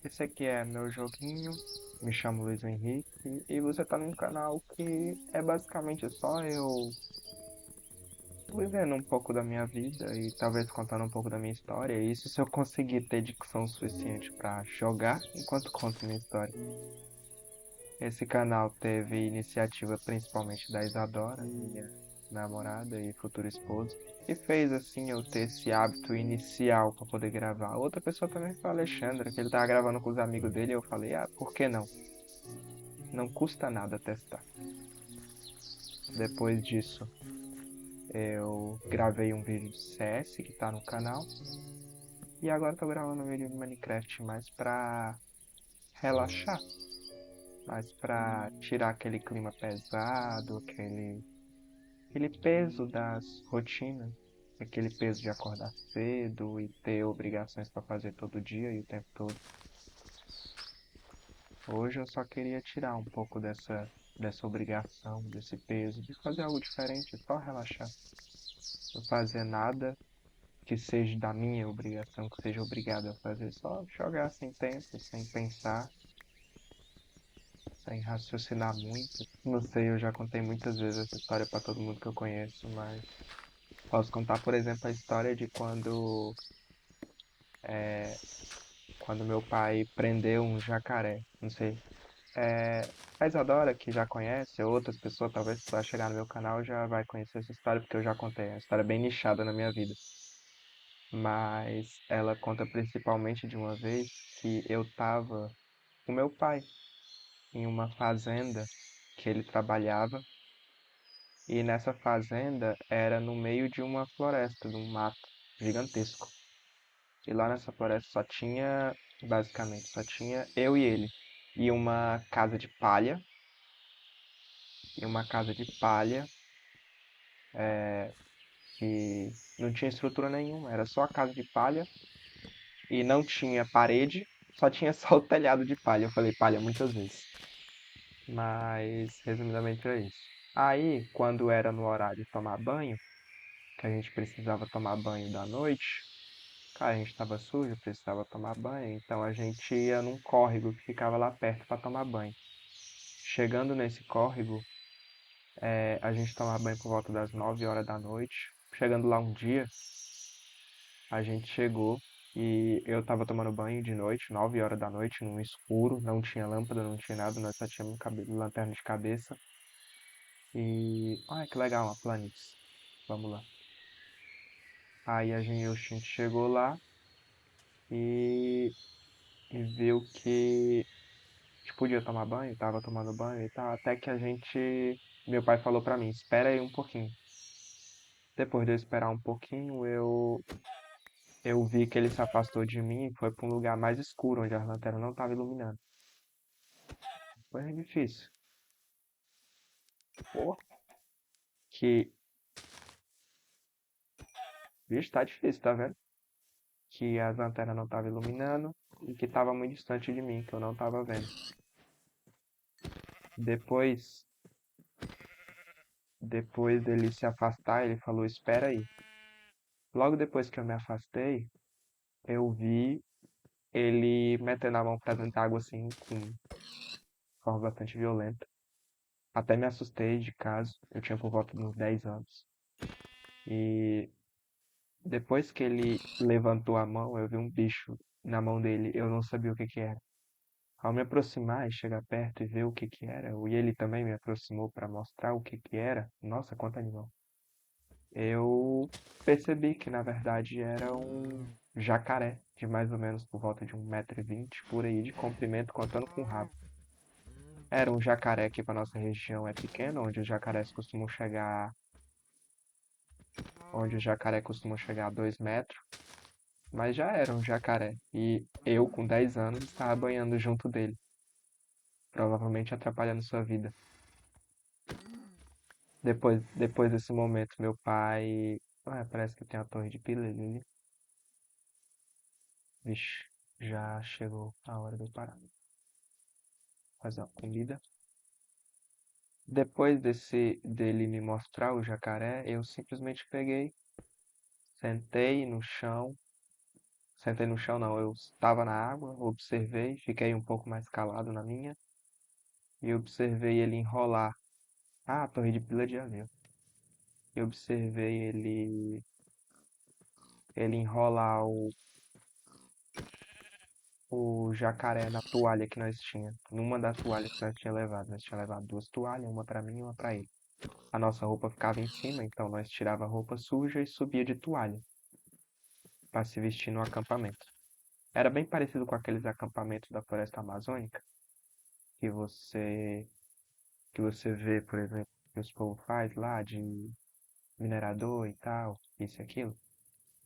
Esse aqui é meu joguinho, me chamo Luiz Henrique e você tá num canal que é basicamente só eu vivendo um pouco da minha vida e talvez contando um pouco da minha história. E isso se eu conseguir ter dicção suficiente para jogar enquanto conto minha história. Esse canal teve iniciativa principalmente da Isadora, minha namorada e futura esposa, que fez assim eu ter esse hábito inicial para poder gravar. Outra pessoa também foi a Alexandra, que ele tava gravando com os amigos dele, e eu falei, por que não? Não custa nada testar. Depois disso, eu gravei um vídeo de CS que tá no canal, e agora tô gravando um vídeo de Minecraft mais pra relaxar, mais pra tirar aquele clima pesado, aquele peso das rotinas, aquele peso de acordar cedo e ter obrigações para fazer todo dia e o tempo todo. Hoje eu só queria tirar um pouco dessa obrigação, desse peso, de fazer algo diferente, só relaxar. Não fazer nada que seja da minha obrigação, que seja obrigado a fazer, só jogar sem tempo, sem pensar, sem raciocinar muito. Não sei, eu já contei muitas vezes essa história para todo mundo que eu conheço, mas posso contar, por exemplo, a história de é, quando meu pai prendeu um jacaré. Não sei. A Isadora, que já conhece, outras pessoas, talvez que vai chegar no meu canal, já vai conhecer essa história, porque eu já contei. É uma história bem nichada na minha vida. Mas ela conta principalmente de uma vez que eu tava com meu pai em uma fazenda que ele trabalhava. E nessa fazenda era no meio de uma floresta, de um mato gigantesco. E lá nessa floresta basicamente, só tinha eu e ele. E uma casa de palha, e uma casa de palha que não tinha estrutura nenhuma, era só a casa de palha e não tinha parede, só tinha só o telhado de palha. Eu falei palha muitas vezes, mas resumidamente é isso. Aí, quando era no horário de tomar banho, que a gente precisava tomar banho da noite, cara, a gente estava sujo, precisava tomar banho, então a gente ia num córrego que ficava lá perto para tomar banho. Chegando nesse córrego, a gente tomava banho por volta das 9 horas da noite. Chegando lá um dia, a gente chegou e eu estava tomando banho de noite, 9 horas da noite, no escuro, não tinha lâmpada, não tinha nada, nós só tínhamos lanterna de cabeça. Ai, que legal, uma planície. Vamos lá. Aí a gente chegou lá e, e viu que a gente podia tomar banho, tava tomando banho e tal, até que meu pai falou pra mim, espera aí um pouquinho. Depois de eu esperar um pouquinho, eu vi que ele se afastou de mim e foi para um lugar mais escuro, onde a lanterna não estava iluminando. Foi difícil. Pô, que, bicho, tá difícil, tá vendo? Que as lanternas não estavam iluminando e que estava muito distante de mim, que eu não estava vendo. Depois, depois dele se afastar, ele falou, espera aí. Logo depois que eu me afastei, eu vi ele metendo a mão pra dentro da água assim, com forma bastante violenta. Até me assustei de caso, eu tinha por volta de uns 10 anos. E depois que ele levantou a mão, eu vi um bicho na mão dele, eu não sabia o que que era. Ao me aproximar e chegar perto e ver o que que era, e ele também me aproximou para mostrar o que que era, nossa, quanto animal. Eu percebi que na verdade era um jacaré, de mais ou menos por volta de 1,20 m por aí de comprimento, contando com o rabo. Era um jacaré que para nossa região é pequeno, onde os jacaré costumam chegar a 2 metros. Mas já era um jacaré. E eu, com 10 anos, estava banhando junto dele, provavelmente atrapalhando sua vida. Depois desse momento, meu pai. Parece que tem a torre de Pisa ali. Vixe, já chegou a hora de eu parar. Fazer uma comida. Depois dele me mostrar o jacaré, eu simplesmente peguei, sentei no chão, Sentei no chão, não. Eu estava na água, observei, fiquei um pouco mais calado na minha e observei ele enrolar. Ah, a torre de pilha de avião. E observei ele enrolar o jacaré na toalha que nós tinha. Numa das toalhas que nós tinha levado. Nós tinha levado duas toalhas, uma para mim e uma para ele. A nossa roupa ficava em cima, então nós tirava a roupa suja e subia de toalha para se vestir no acampamento. Era bem parecido com aqueles acampamentos da floresta amazônica que você vê, por exemplo, que os povos faz lá de minerador e tal, isso e aquilo.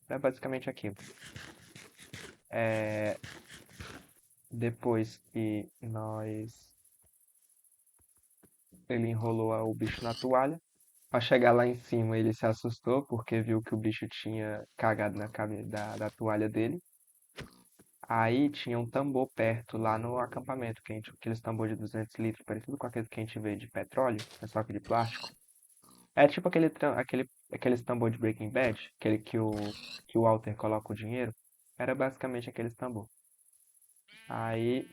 É basicamente aquilo. É, depois que ele enrolou o bicho na toalha, ao chegar lá em cima ele se assustou porque viu que o bicho tinha cagado na cabeça da toalha dele. Aí tinha um tambor perto lá no acampamento, que a gente, aqueles tambor de 200 litros, parecido com aqueles que a gente vê de petróleo, é só que de plástico. É tipo aqueles tambor de Breaking Bad, aquele que o Walter coloca o dinheiro. Era basicamente aqueles tambor. Aí,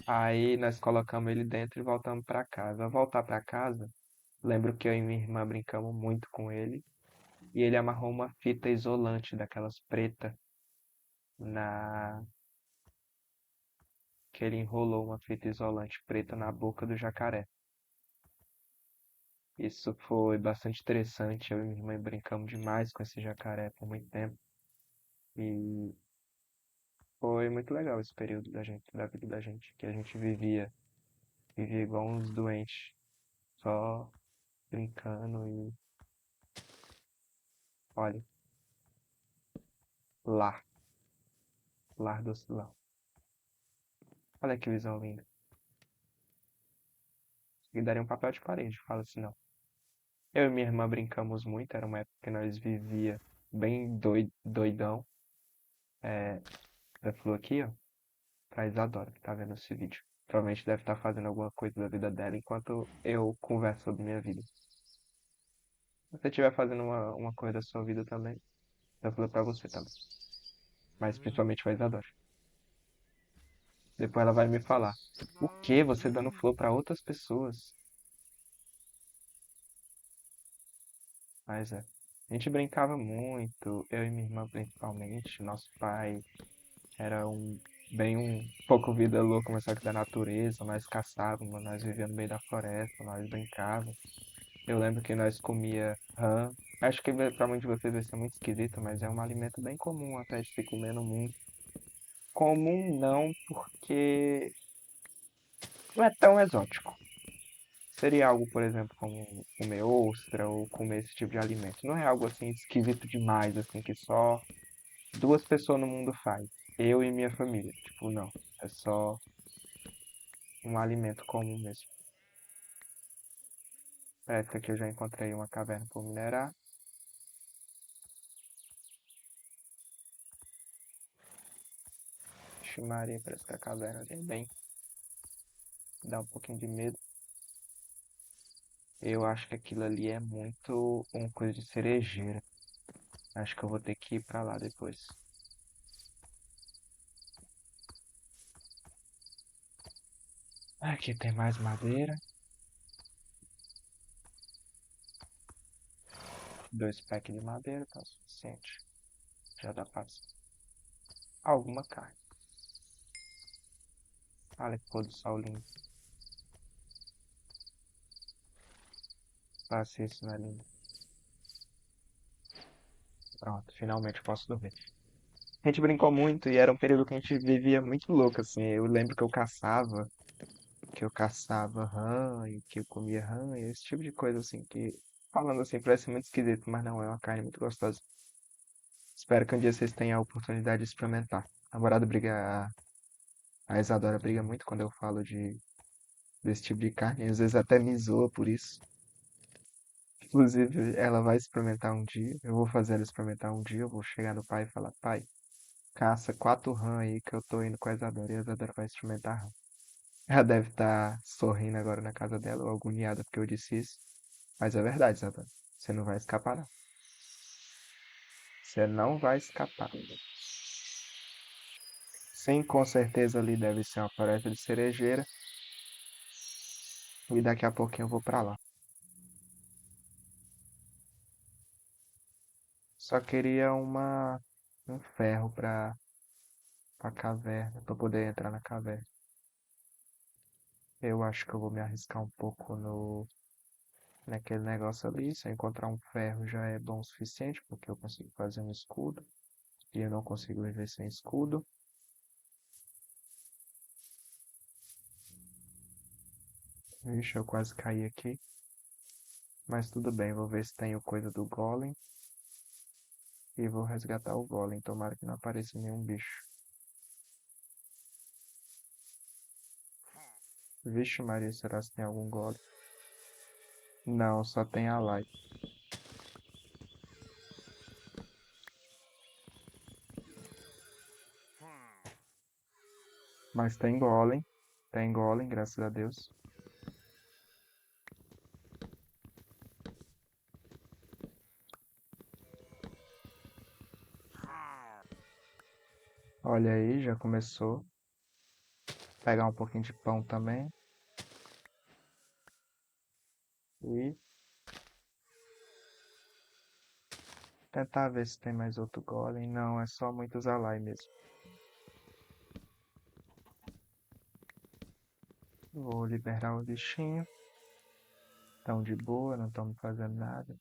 aí nós colocamos ele dentro e voltamos para casa. Ao voltar para casa, lembro que eu e minha irmã brincamos muito com ele. E ele amarrou uma fita isolante daquelas preta na que ele enrolou uma fita isolante preta na boca do jacaré. Isso foi bastante interessante. Eu e minha irmã brincamos demais com esse jacaré por muito tempo. E foi muito legal esse período da gente, da vida da gente, que a gente vivia igual uns doentes, só brincando e, olha, lá, lar do Silão. Olha que visão linda. E daria um papel de parede, fala assim, não. Eu e minha irmã brincamos muito, era uma época que nós vivia bem doidão. É, ela falou aqui, ó, pra Isadora, que tá vendo esse vídeo. Provavelmente deve estar fazendo alguma coisa da vida dela enquanto eu converso sobre minha vida. Se você estiver fazendo uma coisa da sua vida também, eu falo pra você também. Mas principalmente pra Isadora. Depois ela vai me falar. O que você dando flor pra outras pessoas? Mas é. A gente brincava muito, eu e minha irmã principalmente. Nosso pai era um pouco vida louca, mas só que da natureza. Nós caçávamos, nós vivíamos no meio da floresta, nós brincávamos. Eu lembro que nós comia rã. Acho que pra muitos de vocês vai ser muito esquisito, mas é um alimento bem comum até de se comer no mundo. Comum não, porque não é tão exótico. Seria algo, por exemplo, como comer ostra ou comer esse tipo de alimento. Não é algo assim esquisito demais, assim, que só duas pessoas no mundo faz. Eu e minha família. Tipo, não. É só um alimento comum mesmo. Na época que eu já encontrei uma caverna por minerar. Vixe Maria, parece que a caverna ali é bem. Dá um pouquinho de medo. Eu acho que aquilo ali é muito uma coisa de cerejeira. Acho que eu vou ter que ir pra lá depois. Aqui tem mais madeira. 2 packs de madeira, tá o suficiente. Já dá pra alguma carne. Olha que pôr do sol lindo. Faça isso, né, lindo? Pronto, finalmente posso dormir. A gente brincou muito e era um período que a gente vivia muito louco, assim. Eu lembro que eu caçava rã e que eu comia rã e esse tipo de coisa, assim, que falando assim parece muito esquisito, mas não, é uma carne muito gostosa. Espero que um dia vocês tenham a oportunidade de experimentar. A namorada briga, a Isadora briga muito quando eu falo desse tipo de carne, às vezes até me zoa por isso. Inclusive, ela vai experimentar um dia, eu vou fazer ela experimentar um dia, eu vou chegar no pai e falar, pai, caça 4 rã aí que eu tô indo com a Isadora e a Isadora vai experimentar rã. Ela deve estar sorrindo agora na casa dela, ou agoniada porque eu disse isso. Mas é verdade, Santana. Você não vai escapar, não. Você não vai escapar. Sim, com certeza ali deve ser uma floresta de cerejeira. E daqui a pouquinho eu vou pra lá. Só queria um ferro pra caverna, pra poder entrar na caverna. Eu acho que eu vou me arriscar um pouco naquele negócio ali. Se eu encontrar um ferro já é bom o suficiente, porque eu consigo fazer um escudo. E eu não consigo viver sem escudo. Vixe, eu quase caí aqui. Mas tudo bem, vou ver se tenho coisa do golem. E vou resgatar o golem. Tomara que não apareça nenhum bicho. Vixe Maria, será que tem algum golem? Não, só tem a light. Mas tem golem. Tem golem, graças a Deus. Olha aí, já começou. Pegar um pouquinho de pão também. E tentar ver se tem mais outro golem. Não, é só muitos alai mesmo. Vou liberar o bichinho. Estão de boa, não estão me fazendo nada.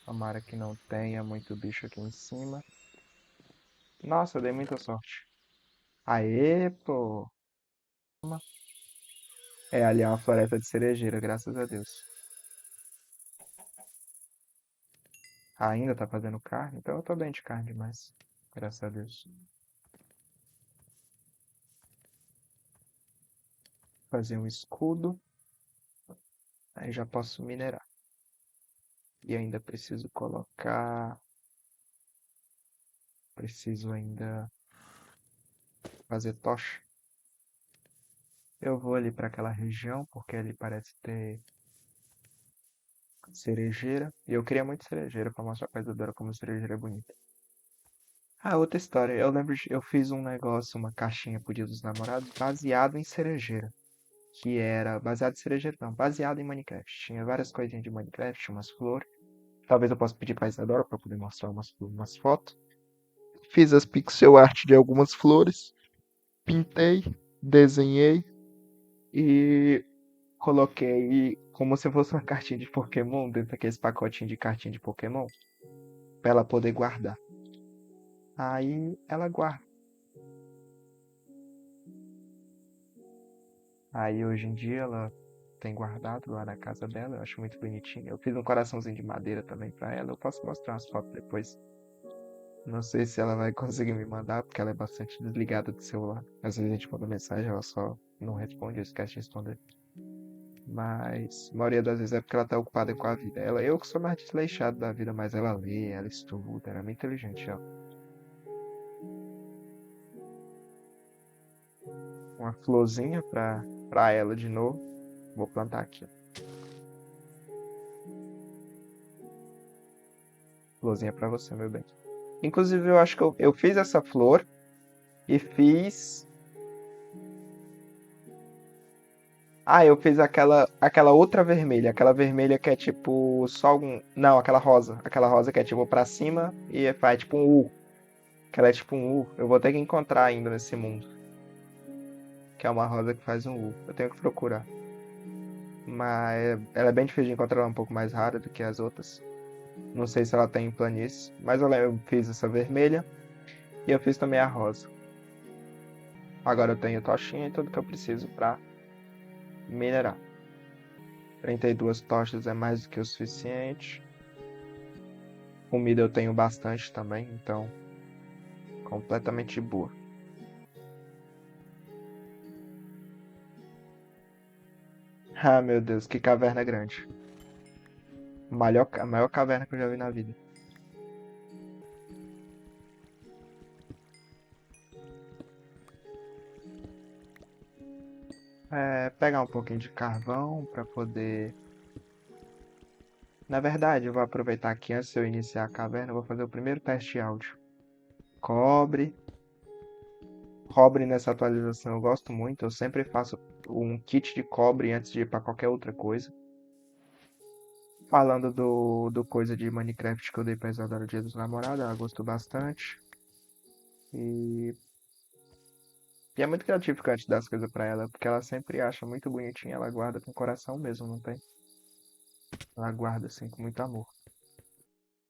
Tomara que não tenha muito bicho aqui em cima. Nossa, dei muita sorte. Aê, pô! É, ali é uma floresta de cerejeira, graças a Deus. Ainda tá fazendo carne? Então eu tô bem de carne demais. Graças a Deus. Fazer um escudo. Aí já posso minerar. E ainda preciso colocar. Preciso ainda fazer tocha. Eu vou ali para aquela região, porque ali parece ter cerejeira. E eu queria muito cerejeira para mostrar pra Isadora como cerejeira é bonita. Ah, outra história. Eu lembro, eu fiz um negócio, uma caixinha pro Dia dos Namorados, baseado em cerejeira. Que era baseado em cerejeira, não, baseado em Minecraft. Tinha várias coisinhas de Minecraft, umas flores. Talvez eu possa pedir pra Isadora para poder mostrar umas fotos. Fiz as pixel art de algumas flores. Pintei, desenhei e coloquei como se fosse uma cartinha de Pokémon dentro daqueles pacotinhos de cartinha de Pokémon para ela poder guardar. Aí ela guarda. Aí hoje em dia ela tem guardado lá na casa dela, eu acho muito bonitinho. Eu fiz um coraçãozinho de madeira também para ela. Eu posso mostrar umas fotos depois. Não sei se ela vai conseguir me mandar, porque ela é bastante desligada do celular. Às vezes a gente manda mensagem, ela só não responde, eu esqueço de responder. Mas a maioria das vezes é porque ela tá ocupada com a vida. Eu que sou mais desleixado da vida, mas ela lê, ela estuda, ela é muito inteligente, ó. Uma florzinha pra ela de novo. Vou plantar aqui, ó. Florzinha pra você, meu bem. Inclusive, eu acho que eu fiz essa flor e fiz. Ah, eu fiz aquela outra vermelha. Aquela vermelha que é tipo só algum. Não, aquela rosa. Aquela rosa que é tipo pra cima e faz tipo um U. Que ela é tipo um U. Eu vou ter que encontrar ainda nesse mundo. Que é uma rosa que faz um U. Eu tenho que procurar. Mas ela é bem difícil de encontrar, ela é um pouco mais rara do que as outras. Não sei se ela tem em planície. Mas eu fiz essa vermelha. E eu fiz também a rosa. Agora eu tenho tochinha e tudo que eu preciso pra minerar. 32 tochas é mais do que o suficiente. Comida eu tenho bastante também, então completamente boa. Ah, meu Deus, que caverna grande. A maior caverna que eu já vi na vida. pegar um pouquinho de carvão para poder. Na verdade, eu vou aproveitar que antes de eu iniciar a caverna, eu vou fazer o primeiro teste de áudio. Cobre. Cobre nessa atualização eu gosto muito. Eu sempre faço um kit de cobre antes de ir para qualquer outra coisa. Falando do coisa de Minecraft que eu dei pra Isadora Dia dos Namorados, ela gostou bastante. E, e é muito gratificante dar as coisas pra ela, porque ela sempre acha muito bonitinha, ela guarda com coração mesmo, não tem? Ela guarda assim com muito amor.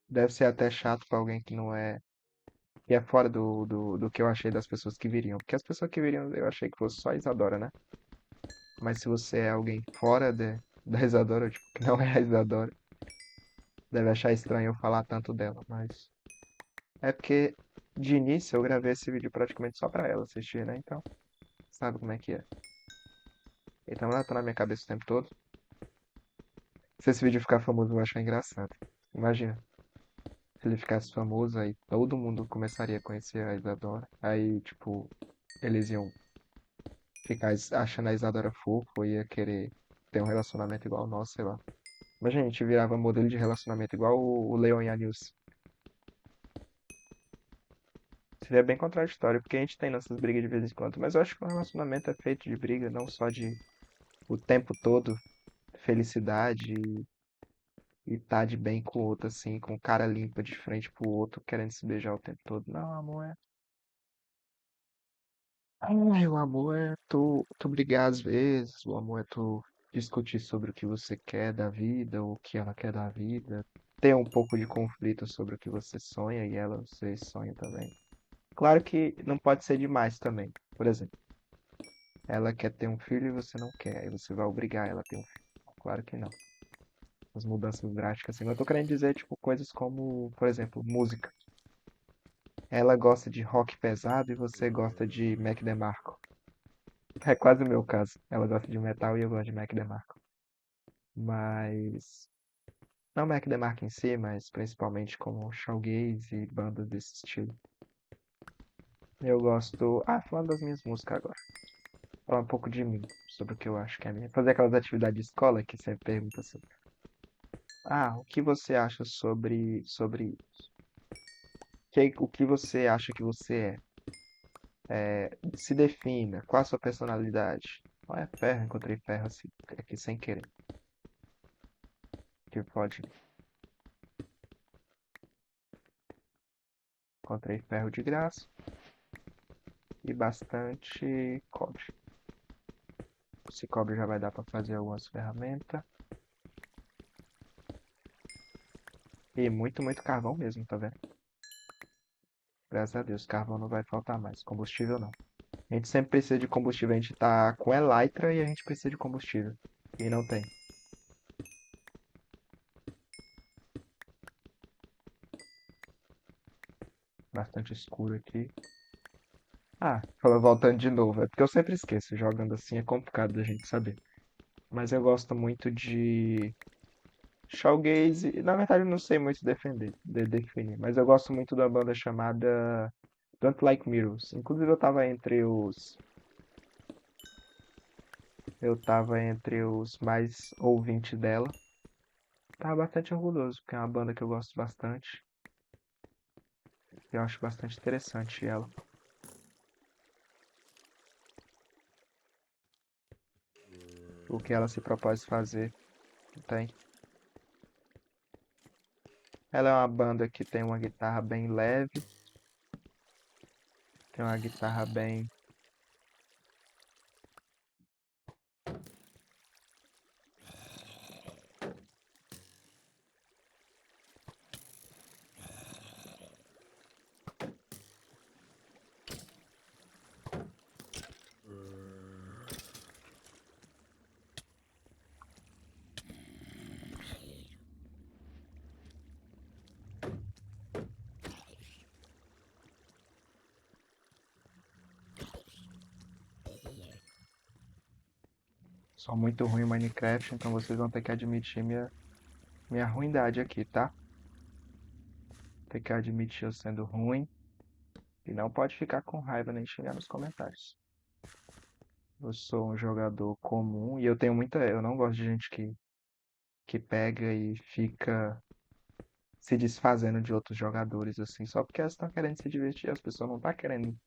Deve ser até chato pra alguém que não é. Que é fora do que eu achei das pessoas que viriam. Porque as pessoas que viriam eu achei que fosse só a Isadora, né? Mas se você é alguém fora da Isadora, tipo, que não é a Isadora, deve achar estranho eu falar tanto dela, mas. É porque de início eu gravei esse vídeo praticamente só pra ela assistir, né? Então, sabe como é que é. Então ela tá na minha cabeça o tempo todo. Se esse vídeo ficar famoso, eu vou achar engraçado. Imagina, se ele ficasse famoso, aí todo mundo começaria a conhecer a Isadora. Aí, tipo, eles iam ficar achando a Isadora fofa, ia querer ter um relacionamento igual o nosso, sei lá. Imagina, a gente virava modelo de relacionamento igual o Leon e a Nilce. Seria bem contraditório, porque a gente tem nossas brigas de vez em quando. Mas eu acho que um relacionamento é feito de briga, não só de o tempo todo felicidade e tá de bem com o outro, assim, com cara limpa de frente pro outro, querendo se beijar o tempo todo. Não, amor é. Ai, o amor é tu brigar às vezes, o amor é tu discutir sobre o que você quer da vida, ou o que ela quer da vida, ter um pouco de conflito sobre o que você sonha e ela você sonha também. Claro que não pode ser demais também. Por exemplo, ela quer ter um filho e você não quer, aí você vai obrigar ela a ter um filho. Claro que não. As mudanças drásticas, assim. Eu tô querendo dizer, tipo, coisas como, por exemplo, música. Ela gosta de rock pesado e você gosta de Mac DeMarco. É quase o meu caso. Ela gosta de metal e eu gosto de Mac DeMarco. Mas, não Mac DeMarco em si, mas principalmente como shoegaze e bandas desse estilo. Eu gosto... Ah, falando das minhas músicas agora. Falar um pouco de mim, sobre o que eu acho que é minha. Fazer aquelas atividades de escola que você pergunta assim. Ah, o que você acha sobre o que você acha que você é? Se defina. Qual a sua personalidade? Não é ferro, encontrei ferro assim, aqui sem querer. Que pode. Encontrei ferro de graça e bastante cobre. Esse cobre já vai dar para fazer algumas ferramentas. E muito, muito carvão mesmo, tá vendo? Graças a Deus, carvão não vai faltar mais. Combustível não. A gente sempre precisa de combustível. A gente tá com elytra e a gente precisa de combustível. E não tem. Bastante escuro aqui. Ah, voltando de novo. É porque eu sempre esqueço. Jogando assim é complicado da gente saber. Mas eu gosto muito de Shoegaze. Na verdade, eu não sei muito definir, mas eu gosto muito da banda chamada Don't Like Mirrors. Inclusive, eu tava entre os mais ouvintes dela. Tava bastante orgulhoso, porque é uma banda que eu gosto bastante. Eu acho bastante interessante ela. O que ela se propôs fazer, tem. Ela é uma banda que tem uma guitarra bem leve, tem uma guitarra bem. Sou muito ruim em Minecraft, então vocês vão ter que admitir minha ruindade aqui, tá? Ter que admitir eu sendo ruim. E não pode ficar com raiva nem xingar nos comentários. Eu sou um jogador comum e eu tenho muita. Eu não gosto de gente que pega e fica se desfazendo de outros jogadores, assim, só porque elas estão querendo se divertir. As pessoas não estão querendo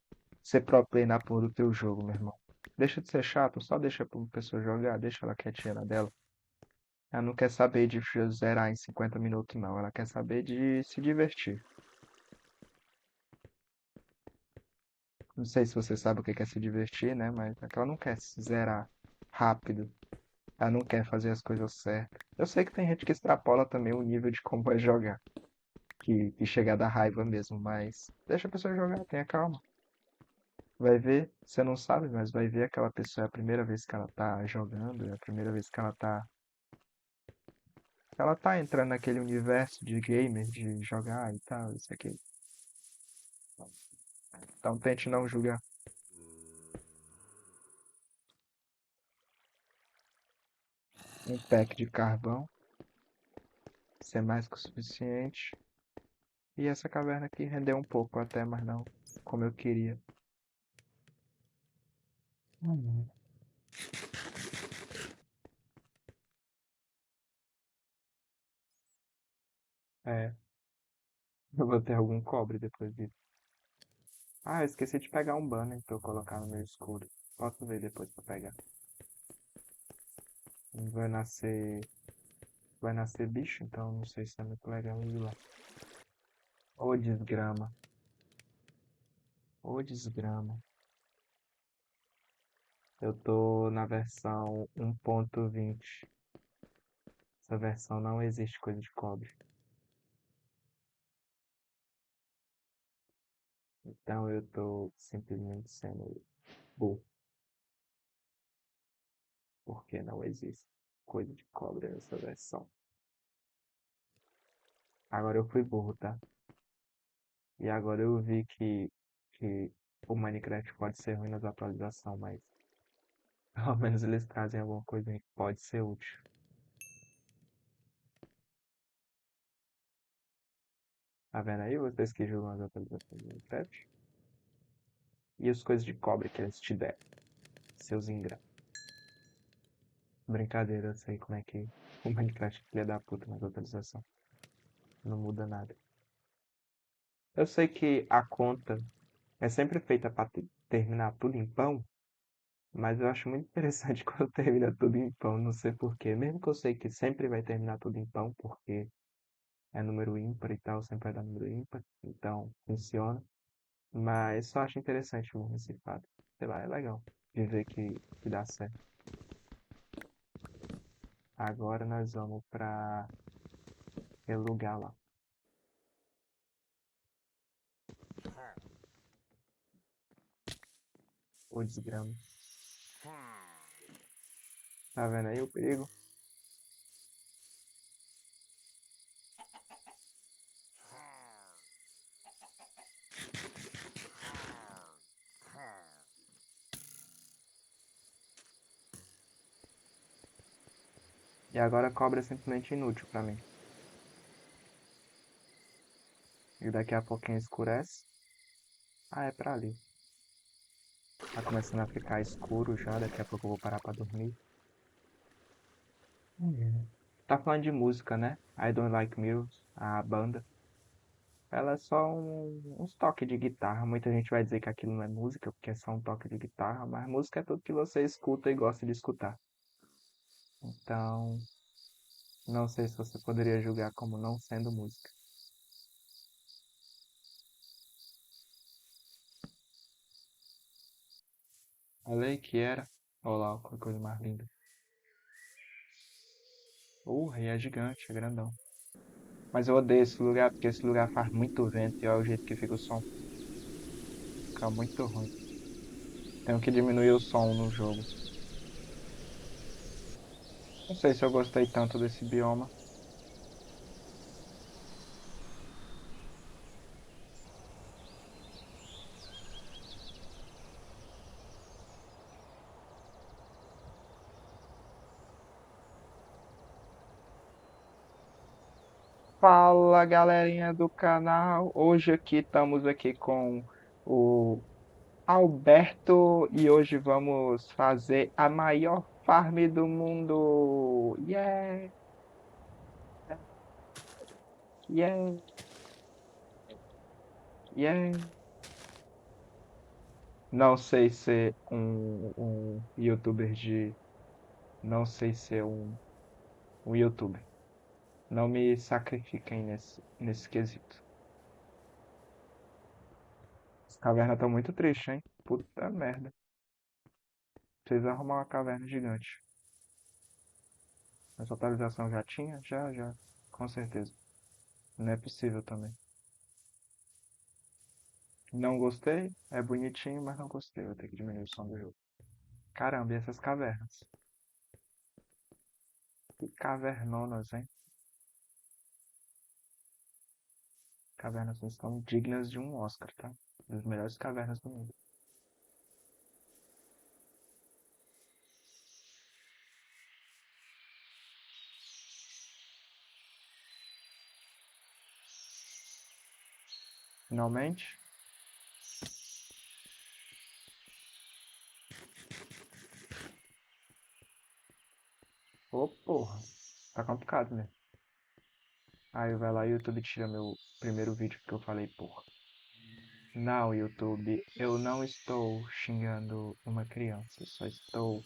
ser pro player na porra do teu jogo, meu irmão. Deixa de ser chato, só deixa pra uma pessoa jogar, deixa ela quietinha na dela. Ela não quer saber de zerar em 50 minutos, não. Ela quer saber de se divertir. Não sei se você sabe o que é se divertir, né? Mas é que ela não quer se zerar rápido. Ela não quer fazer as coisas certas. Eu sei que tem gente que extrapola também o nível de como vai jogar. Que chega a dar raiva mesmo, mas deixa a pessoa jogar, tenha calma. Vai ver, você não sabe, mas vai ver aquela pessoa, é a primeira vez que ela tá jogando, é a primeira vez que ela tá entrando naquele universo de gamer, de jogar e tal, isso aqui. Então tente não julgar. Um pack de carvão, ser mais que o suficiente. E essa caverna aqui rendeu um pouco até, mas não como eu queria. Hum. É, eu vou ter algum cobre depois disso. Ah, eu esqueci de pegar um banner pra eu colocar no meu escudo. Posso ver depois pra pegar. Vai nascer. Vai nascer bicho, então não sei se é muito legal ir lá. Ô desgrama. Ô desgrama. Eu tô na versão 1.20. Essa versão não existe coisa de cobre. Então eu tô simplesmente sendo burro. Porque não existe coisa de cobre nessa versão. Agora eu fui burro, tá? E agora eu vi que o Minecraft pode ser ruim nas atualizações, mas pelo menos eles trazem alguma coisa que pode ser útil. Tá vendo aí? Vocês que jogam as atualizações do Minecraft? E as coisas de cobre que eles te deram. Seus ingratos. Brincadeira, eu sei como é que o Minecraft é filha da puta nas atualizações. Não muda nada. Eu sei que a conta é sempre feita pra terminar tudo em pão, mas eu acho muito interessante quando termina tudo em pão, não sei porquê. Mesmo que eu sei que sempre vai terminar tudo em pão, porque é número ímpar e tal, sempre vai dar número ímpar, então funciona. Mas só acho interessante mesmo esse fato. Sei lá, é legal de ver que dá certo. Agora nós vamos pra aquele lugar lá. O desgrama. Tá vendo aí o perigo? E agora a cobra é simplesmente inútil pra mim. E daqui a pouquinho escurece. Ah, é pra ali. Tá começando a ficar escuro já, daqui a pouco eu vou parar pra dormir. Tá falando de música, né? I Don't Like Mirrors, a banda. Ela é só uns toques de guitarra. Muita gente vai dizer que aquilo não é música, porque é só um toque de guitarra, mas música é tudo que você escuta e gosta de escutar. Então, não sei se você poderia julgar como não sendo música. Falei que era. Olha lá, que coisa mais linda. E é gigante, é grandão. Mas eu odeio esse lugar, porque esse lugar faz muito vento e olha o jeito que fica o som. Fica muito ruim. Tenho que diminuir o som no jogo. Não sei se eu gostei tanto desse bioma. Fala, galerinha do canal. Hoje aqui estamos aqui com o Alberto e hoje vamos fazer a maior farm do mundo. Yeah, yeah, yeah. Não sei ser um youtuber de. Não sei ser um youtuber. Não me sacrifiquem nesse quesito. As cavernas estão muito tristes, hein? Puta merda. Precisa arrumar uma caverna gigante. Essa atualização já tinha? Já, já. Com certeza. Não é possível também. Não gostei? É bonitinho, mas não gostei. Vou ter que diminuir o som do jogo. Caramba, e essas cavernas? Que cavernonas, hein? Cavernas estão dignas de um Oscar, tá? Das melhores cavernas do mundo. Finalmente. Ô, porra. Tá complicado, né? Aí vai lá e o YouTube tira meu primeiro vídeo que eu falei, porra. Não, YouTube, eu não estou xingando uma criança. Eu só estou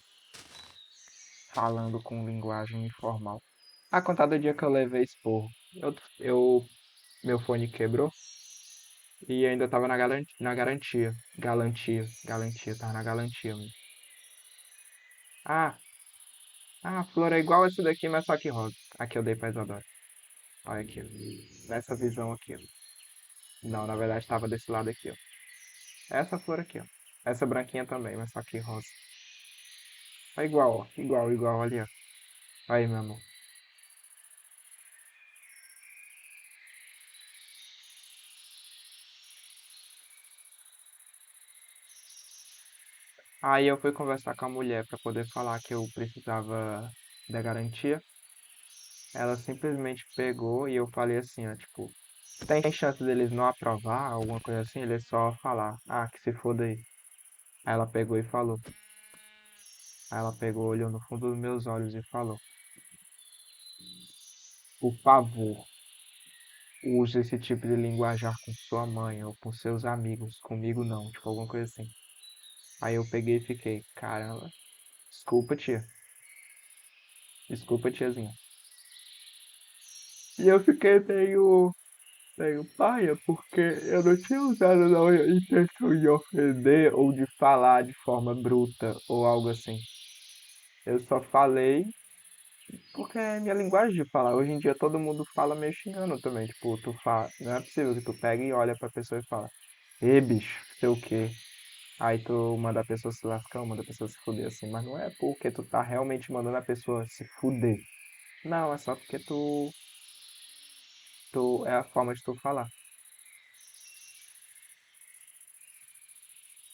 falando com linguagem informal. A contar do dia que eu levei esporro. Meu fone quebrou e ainda tava na garantia. Galantia, tava na galantia. Mano. Ah, a flor é igual essa daqui, mas só que rosa. Aqui eu dei pra Isadora. Olha aqui, ó. Nessa visão aqui, ó. Não, na verdade tava desse lado aqui, ó. Essa flor aqui, ó. Essa branquinha também, mas só que rosa. É igual, ó. Igual ali, ó. Aí, meu amor. Aí eu fui conversar com a mulher pra poder falar que eu precisava da garantia. Ela simplesmente pegou e eu falei assim, ó, tipo, tem chance deles não aprovar, alguma coisa assim, ele só falar, ah, que se foda aí. Aí ela pegou e falou. Aí ela pegou, olhou no fundo dos meus olhos e falou, por favor, use esse tipo de linguajar com sua mãe ou com seus amigos, comigo não, tipo, alguma coisa assim. Aí eu peguei e fiquei, caramba, desculpa, tia. Desculpa, tiazinha. E eu fiquei meio paia, porque eu não tinha usado na intenção de ofender ou de falar de forma bruta ou algo assim. Eu só falei porque é minha linguagem de falar. Hoje em dia todo mundo fala meio xingando também. Tipo, tu fala, não é possível que tu pegue e olha pra pessoa e fala, ê bicho, sei o quê. Aí tu manda a pessoa se lascar, manda a pessoa se fuder assim. Mas não é porque tu tá realmente mandando a pessoa se fuder. Não, é só porque tu é a forma de tu falar.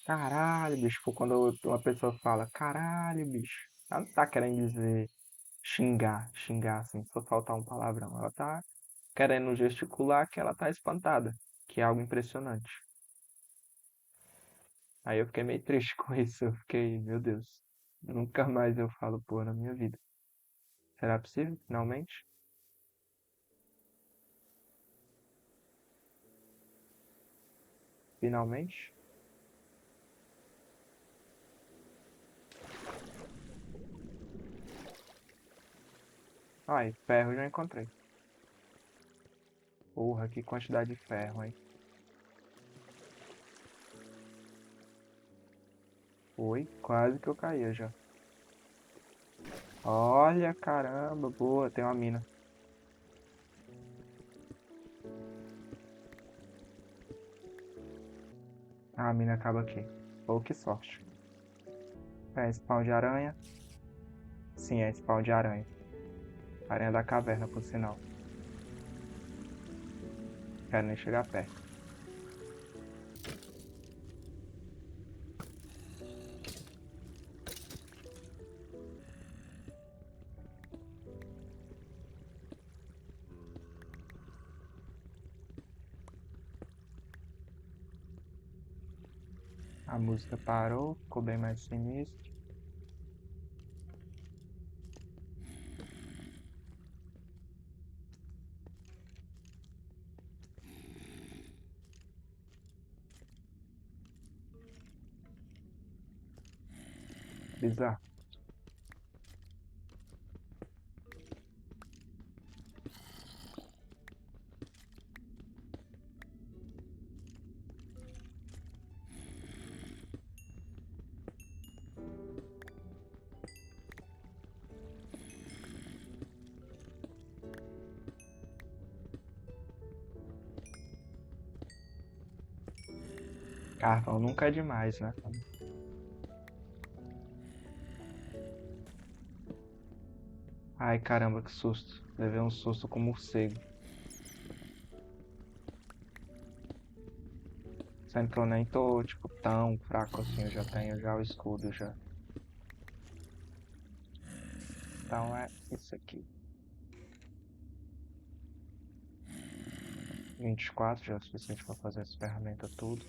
Caralho, bicho. Tipo, quando uma pessoa fala, caralho, bicho. Ela não tá querendo dizer xingar, assim, só faltar um palavrão. Ela tá querendo gesticular que ela tá espantada, que é algo impressionante. Aí eu fiquei meio triste com isso. Eu fiquei, meu Deus, nunca mais eu falo porra na minha vida. Será possível, finalmente? Finalmente? Ai, ferro eu já encontrei. Porra, que quantidade de ferro, hein? Foi, quase que eu caía já. Olha, caramba, boa, tem uma mina. Ah, a mina acaba aqui. Pô, que sorte. É spawn de aranha? Sim, é spawn de aranha. Aranha da caverna, por sinal. Quero nem chegar perto. A música parou, ficou bem mais sinistro. Bizarro. Carvão nunca é demais, né? Ai, caramba, que susto. Levei um susto com morcego. Sendo que eu nem tô, tipo, tão fraco assim. Eu já tenho já o escudo já. Então é isso aqui. 24 já é o suficiente pra fazer essa ferramenta tudo.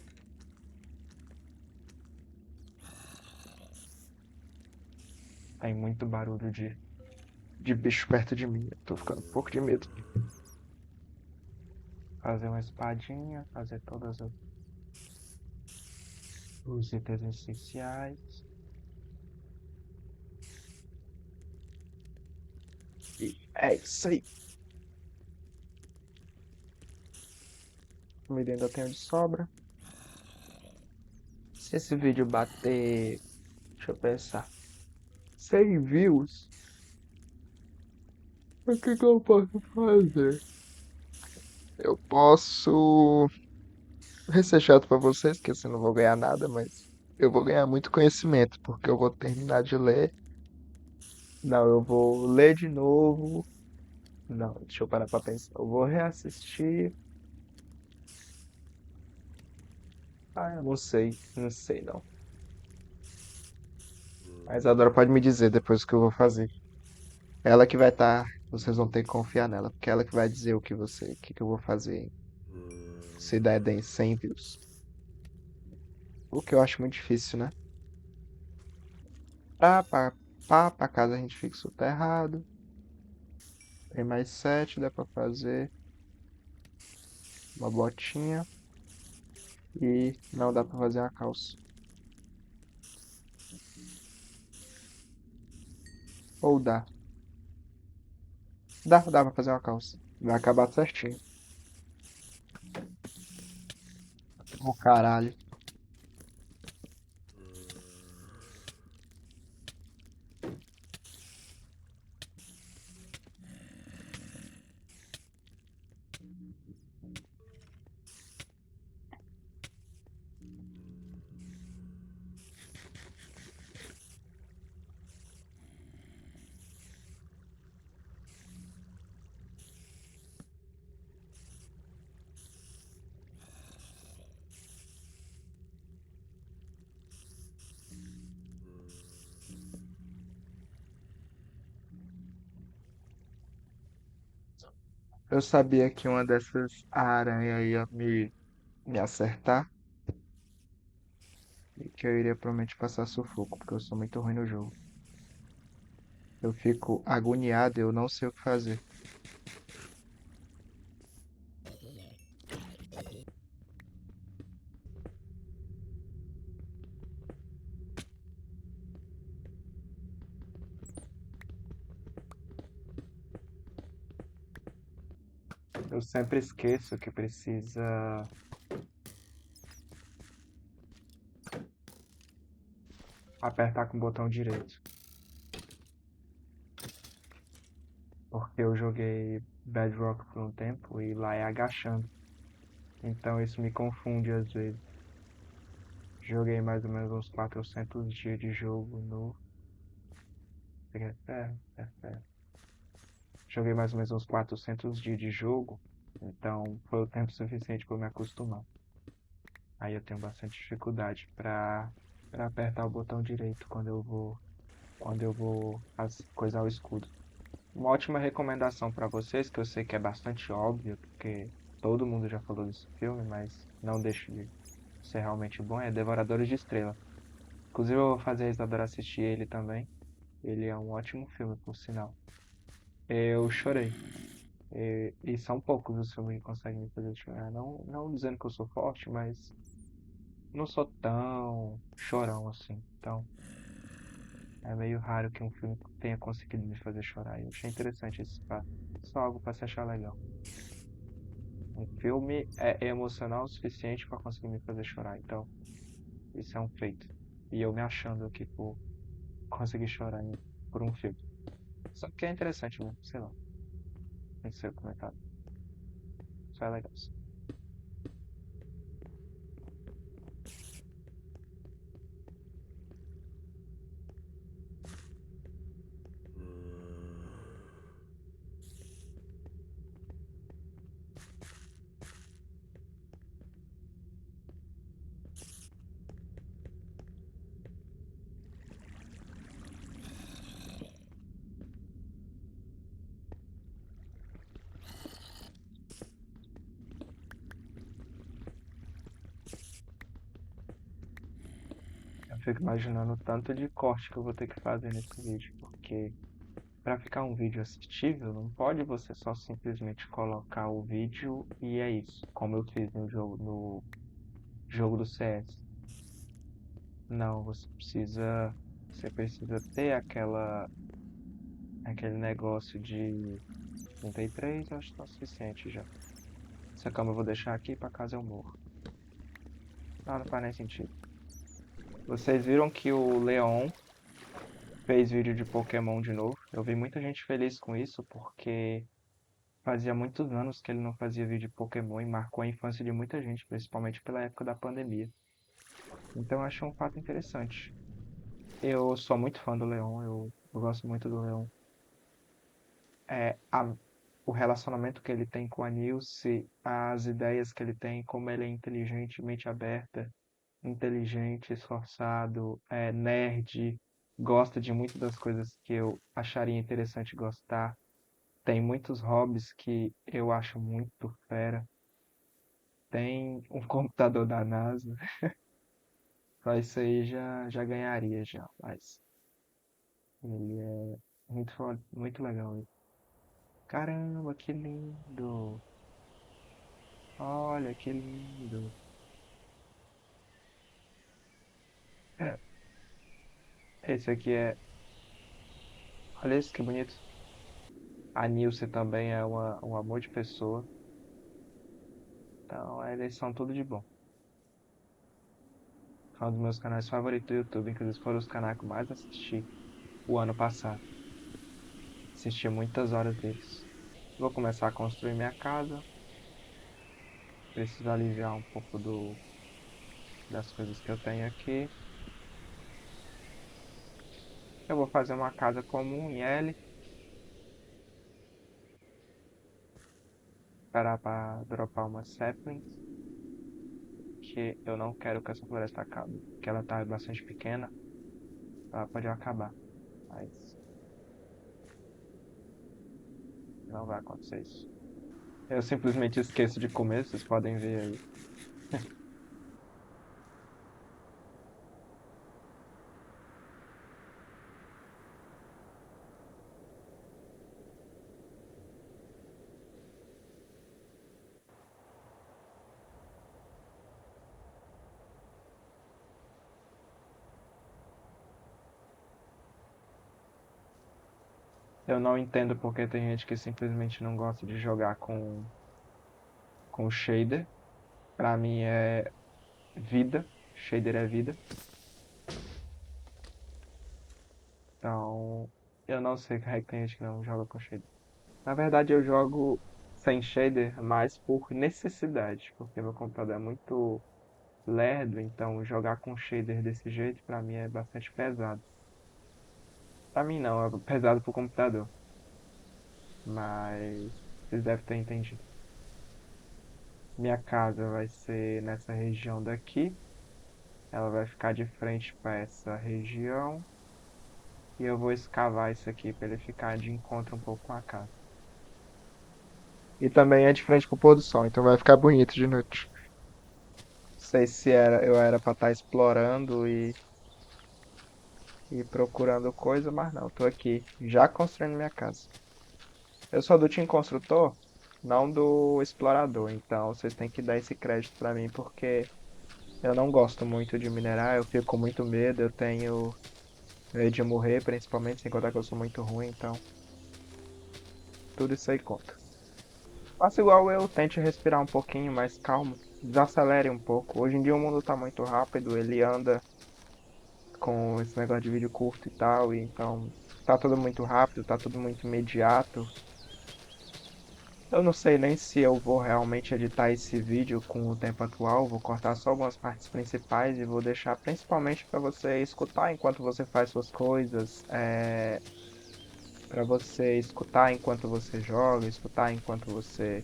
Tem muito barulho de bicho perto de mim. Eu tô ficando um pouco de medo. Fazer uma espadinha, fazer todos os itens essenciais. E é isso aí. Comida ainda tenho de sobra. Se esse vídeo bater, deixa eu pensar, 100 views, o que que eu posso fazer? Eu posso ser chato pra vocês, que assim não vou ganhar nada, mas eu vou ganhar muito conhecimento, porque eu vou terminar de ler. Não, eu vou ler de novo. Não, deixa eu parar pra pensar. Eu vou reassistir. Ah, eu não sei. Não sei, não. Mas a Dora pode me dizer depois o que eu vou fazer. Ela que vai estar. Vocês vão ter que confiar nela, porque é ela que vai dizer o que que eu vou fazer. Se der 100 views. O que eu acho muito difícil, né? Pra casa a gente fixa o terrado. Tem mais 7, dá pra fazer uma botinha. E não dá pra fazer a calça. Ou dá. Dá pra fazer uma calça. Vai acabar certinho. Oh, caralho. Eu sabia que uma dessas aranhas ia me acertar. E que eu iria provavelmente passar sufoco, porque eu sou muito ruim no jogo. Eu fico agoniado e eu não sei o que fazer. Eu sempre esqueço que precisa apertar com o botão direito. Porque eu joguei Bedrock por um tempo e lá é agachando. Então isso me confunde às vezes. Joguei mais ou menos uns 400 dias de jogo no. É. Joguei mais ou menos uns 400 dias de jogo. Então foi o tempo suficiente para eu me acostumar. Aí eu tenho bastante dificuldade para apertar o botão direito quando eu vou coisar o escudo. Uma ótima recomendação para vocês, que eu sei que é bastante óbvio, porque todo mundo já falou desse filme, mas não deixe ser realmente bom, é Devoradores de Estrela. Inclusive eu vou fazer a Isadora assistir ele também. Ele é um ótimo filme, por sinal. Eu chorei. E são poucos os filmes que conseguem me fazer chorar. Não, não dizendo que eu sou forte, mas não sou tão chorão assim. Então, é meio raro que um filme tenha conseguido me fazer chorar. Eu achei interessante esse fato. Só algo para se achar legal. Um filme é emocional o suficiente para conseguir me fazer chorar. Então, isso é um feito. E eu me achando aqui por conseguir chorar por um filme. Só que é interessante mesmo, sei lá. Tem que ser comentado. Isso é legal. Eu fico imaginando o tanto de corte que eu vou ter que fazer nesse vídeo, porque para ficar um vídeo assistível, não pode você só simplesmente colocar o vídeo e é isso, como eu fiz no jogo do CS. Não, você precisa ter aquele negócio de 33, eu acho que tá suficiente já. Essa cama eu vou deixar aqui para caso eu morra. Não, não faz nem sentido. Vocês viram que o Leon fez vídeo de Pokémon de novo? Eu vi muita gente feliz com isso porque fazia muitos anos que ele não fazia vídeo de Pokémon e marcou a infância de muita gente, principalmente pela época da pandemia. Então eu achei um fato interessante. Eu sou muito fã do Leon, eu gosto muito do Leon. O relacionamento que ele tem com a Nilce, as ideias que ele tem, como ele é inteligente, mente aberta, inteligente, esforçado, nerd, gosta de muitas das coisas que eu acharia interessante gostar. Tem muitos hobbies que eu acho muito fera. Tem um computador da NASA. Só isso aí já ganharia já. Mas ele é muito legal. Caramba, que lindo! Olha que lindo! É, esse aqui é. Olha isso que bonito. A Nilce também é um amor de pessoa. Então, eles são tudo de bom. É um dos meus canais favoritos do YouTube. Inclusive, foram os canais que eu mais assisti o ano passado. Assisti muitas horas deles. Vou começar a construir minha casa. Preciso aliviar um pouco das coisas que eu tenho aqui. Eu vou fazer uma casa comum em L. Esperar para dropar umas saplings. Que eu não quero que essa floresta acabe. Porque ela tá bastante pequena. Ela pode acabar. Mas não vai acontecer isso. Eu simplesmente esqueço de comer. Vocês podem ver aí. Eu não entendo porque tem gente que simplesmente não gosta de jogar com shader. Pra mim é vida. Shader é vida. Então, eu não sei como é que tem gente que não joga com shader. Na verdade, eu jogo sem shader mais por necessidade, porque meu computador é muito lerdo, então jogar com shader desse jeito pra mim é bastante pesado. Pra mim não, é pesado pro computador, mas vocês devem ter entendido. Minha casa vai ser nessa região daqui, ela vai ficar de frente para essa região e eu vou escavar isso aqui para ele ficar de encontro um pouco com a casa. E também é de frente pro pôr do sol, então vai ficar bonito de noite. sei se eu era para estar explorando e procurando coisa, mas não, tô aqui já construindo minha casa. Eu sou do time construtor, não do explorador, então vocês têm que dar esse crédito para mim porque eu não gosto muito de minerar, eu fico com muito medo, eu tenho medo de morrer, principalmente, sem contar que eu sou muito ruim, então tudo isso aí conta. Faça igual eu, tente respirar um pouquinho mais calmo, desacelere um pouco. Hoje em dia o mundo tá muito rápido, ele anda com esse negócio de vídeo curto e tal, e então tá tudo muito rápido, tá tudo muito imediato. Eu não sei nem se eu vou realmente editar esse vídeo com o tempo atual, vou cortar só algumas partes principais e vou deixar principalmente para você escutar enquanto você faz suas coisas, para você escutar enquanto você joga, escutar enquanto você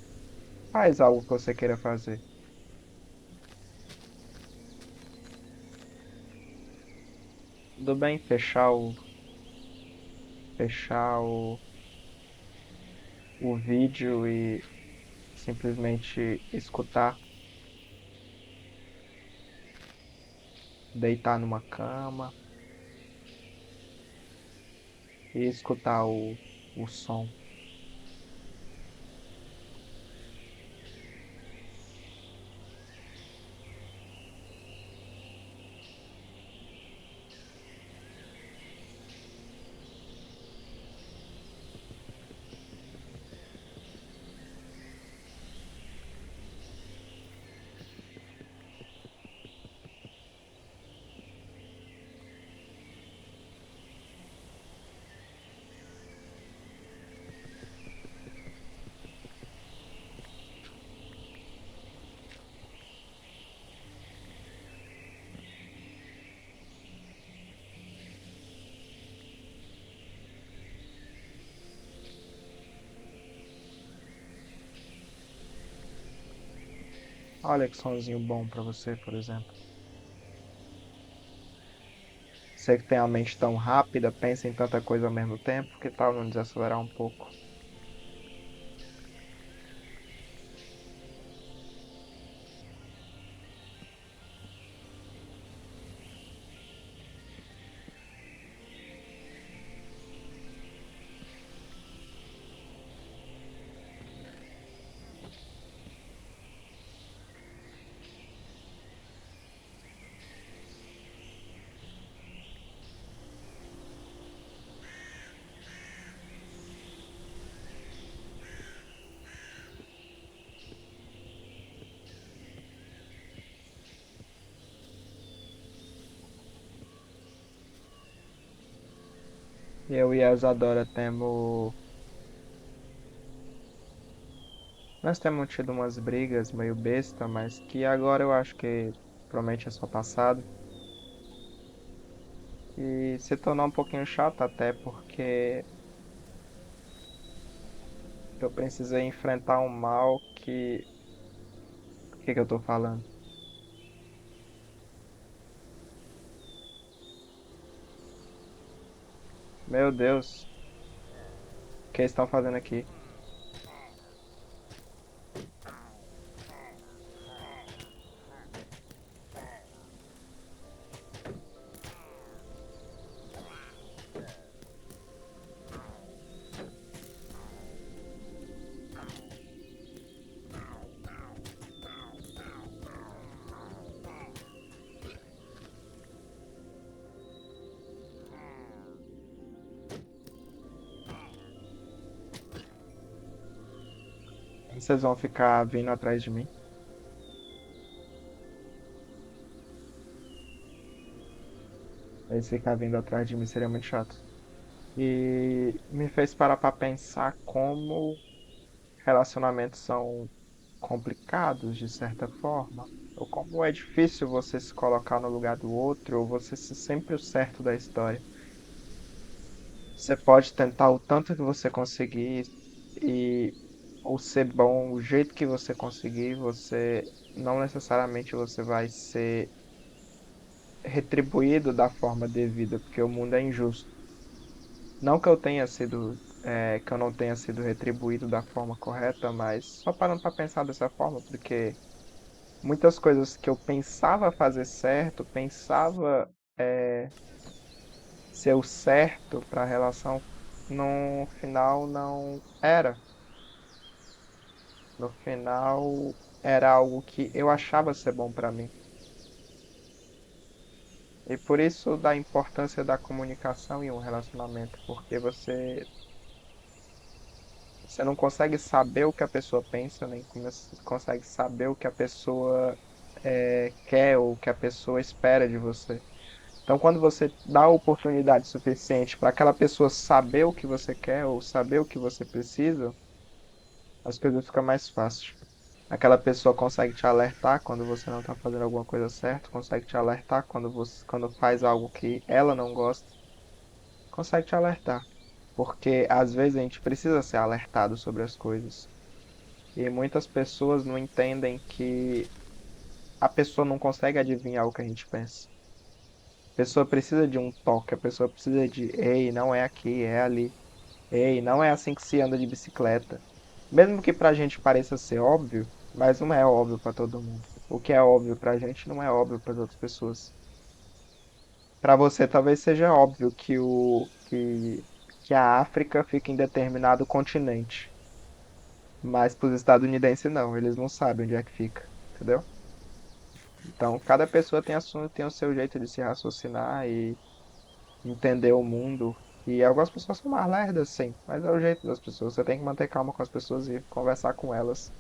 faz algo que você queira fazer. Tudo bem fechar o vídeo e simplesmente escutar, deitar numa cama e escutar o som. Olha que sonzinho bom para você, por exemplo. Você que tem a mente tão rápida, pensa em tanta coisa ao mesmo tempo, que tal não desacelerar um pouco? Eu e a Isadora temos. Nós temos tido umas brigas meio besta, mas que agora eu acho que provavelmente é só passado. E se tornou um pouquinho chato até porque eu precisei enfrentar um mal que. O que que eu tô falando? Meu Deus, o que eles estão fazendo aqui? Vocês vão ficar vindo atrás de mim? Eles ficar vindo atrás de mim seria muito chato. E me fez parar para pensar como relacionamentos são complicados de certa forma, ou como é difícil você se colocar no lugar do outro, ou você ser sempre o certo da história. Você pode tentar o tanto que você conseguir e ou ser bom o jeito que você conseguir, você não necessariamente você vai ser retribuído da forma devida, porque o mundo é injusto. Não que eu tenha sido, que eu não tenha sido retribuído da forma correta, mas só parando para pensar dessa forma, porque muitas coisas que eu pensava fazer certo, pensava ser o certo para a relação, no final não era. No final era algo que eu achava ser bom para mim. E por isso da importância da comunicação em um relacionamento, porque você não consegue saber o que a pessoa pensa, nem consegue saber o que a pessoa quer ou o que a pessoa espera de você. Então, quando você dá a oportunidade suficiente para aquela pessoa saber o que você quer ou saber o que você precisa, as coisas ficam mais fáceis. Aquela pessoa consegue te alertar quando você não está fazendo alguma coisa certa, consegue te alertar quando faz algo que ela não gosta, consegue te alertar. Porque às vezes a gente precisa ser alertado sobre as coisas. E muitas pessoas não entendem que a pessoa não consegue adivinhar o que a gente pensa. A pessoa precisa de um toque, a pessoa precisa de, ei, não é aqui, é ali. Ei, não é assim que se anda de bicicleta. Mesmo que pra gente pareça ser óbvio, mas não é óbvio pra todo mundo. O que é óbvio pra gente não é óbvio para outras pessoas. Pra você talvez seja óbvio que a África fica em determinado continente, mas para os estadunidenses não, eles não sabem onde é que fica, entendeu? Então, cada pessoa tem o seu jeito de se raciocinar e entender o mundo. E algumas pessoas são mais lerdas, sim, mas é o jeito das pessoas. Você tem que manter calma com as pessoas e conversar com elas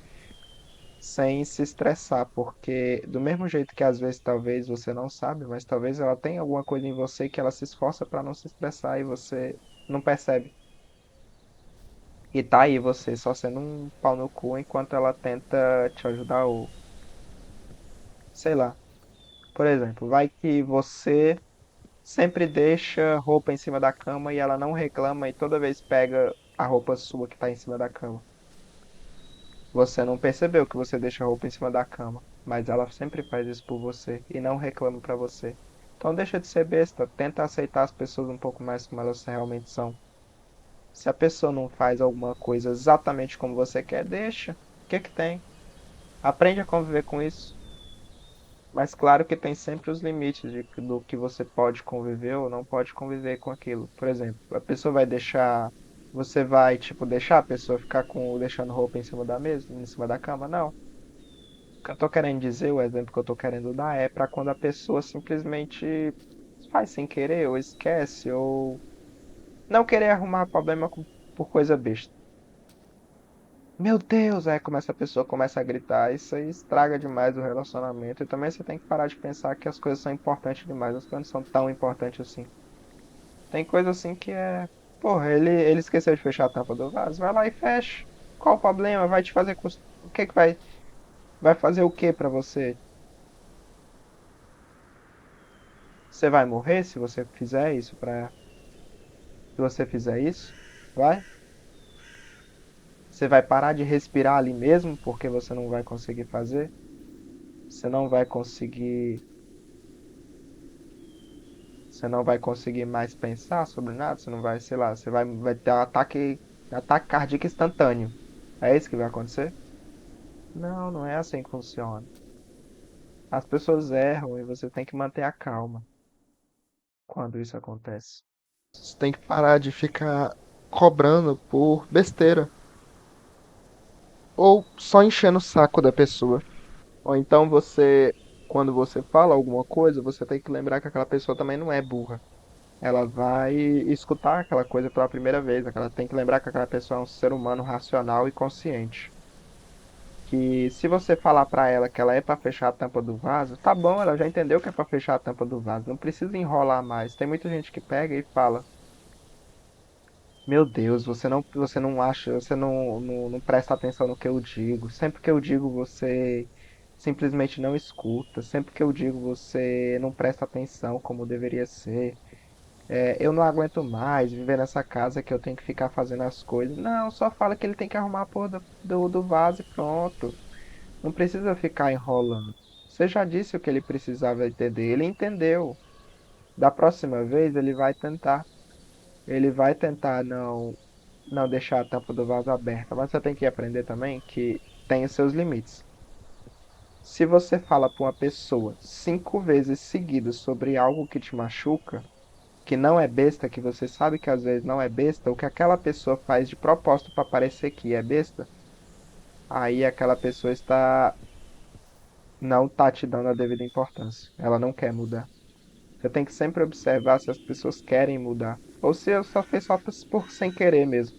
sem se estressar, porque do mesmo jeito que às vezes talvez você não sabe, mas talvez ela tenha alguma coisa em você que ela se esforça para não se estressar e você não percebe. E tá aí você só sendo um pau no cu enquanto ela tenta te ajudar ou, sei lá. Por exemplo, vai que você sempre deixa roupa em cima da cama e ela não reclama e toda vez pega a roupa sua que tá em cima da cama. Você não percebeu que você deixa a roupa em cima da cama, mas ela sempre faz isso por você e não reclama pra você. Então deixa de ser besta, tenta aceitar as pessoas um pouco mais como elas realmente são. Se a pessoa não faz alguma coisa exatamente como você quer, deixa. O que que tem? Aprende a conviver com isso. Mas claro que tem sempre os limites do que você pode conviver ou não pode conviver com aquilo. Por exemplo, a pessoa vai deixar, você vai, tipo, deixar a pessoa ficar deixando roupa em cima da mesa, em cima da cama? Não. O que eu tô querendo dizer, o exemplo que eu tô querendo dar é para quando a pessoa simplesmente faz sem querer, ou esquece, ou não querer arrumar problema por coisa besta. Meu Deus, aí começa a pessoa começa a gritar, isso aí estraga demais o relacionamento. E também você tem que parar de pensar que as coisas são importantes demais, as coisas não são tão importantes assim. Tem coisa assim que é, porra, ele esqueceu de fechar a tampa do vaso, vai lá e fecha. Qual o problema? Vai te fazer o que que vai fazer o que pra você? Você vai morrer se você fizer isso para se você fizer isso? Vai? Você vai parar de respirar ali mesmo porque você não vai conseguir fazer? Você não vai conseguir Você não vai conseguir mais pensar sobre nada, você não vai, sei lá, vai ter um ataque cardíaco instantâneo. É isso que vai acontecer? Não, não é assim que funciona. As pessoas erram e você tem que manter a calma quando isso acontece. Você tem que parar de ficar cobrando por besteira ou só enchendo o saco da pessoa. Ou então quando você fala alguma coisa, você tem que lembrar que aquela pessoa também não é burra. Ela vai escutar aquela coisa pela primeira vez. Ela tem que lembrar que aquela pessoa é um ser humano racional e consciente. Que se você falar pra ela que ela é pra fechar a tampa do vaso, tá bom, ela já entendeu que é pra fechar a tampa do vaso. Não precisa enrolar mais. Tem muita gente que pega e fala: Meu Deus, você não acha, você não presta atenção no que eu digo. Sempre que eu digo, você simplesmente não escuta. Sempre que eu digo, você não presta atenção como deveria ser. Eu não aguento mais viver nessa casa que eu tenho que ficar fazendo as coisas. Não, só fala que ele tem que arrumar a porra do vaso e pronto. Não precisa ficar enrolando. Você já disse o que ele precisava entender. Ele entendeu. Da próxima vez ele vai tentar. Ele vai tentar não deixar a tampa do vaso aberta. Mas você tem que aprender também que tem os seus limites. Se você fala para uma pessoa 5 vezes seguidas sobre algo que te machuca, que não é besta, que você sabe que às vezes não é besta, ou que aquela pessoa faz de propósito para parecer que é besta, aí aquela pessoa não tá te dando a devida importância. Ela não quer mudar. Você tem que sempre observar se as pessoas querem mudar. Ou se eu só fez só por sem querer mesmo.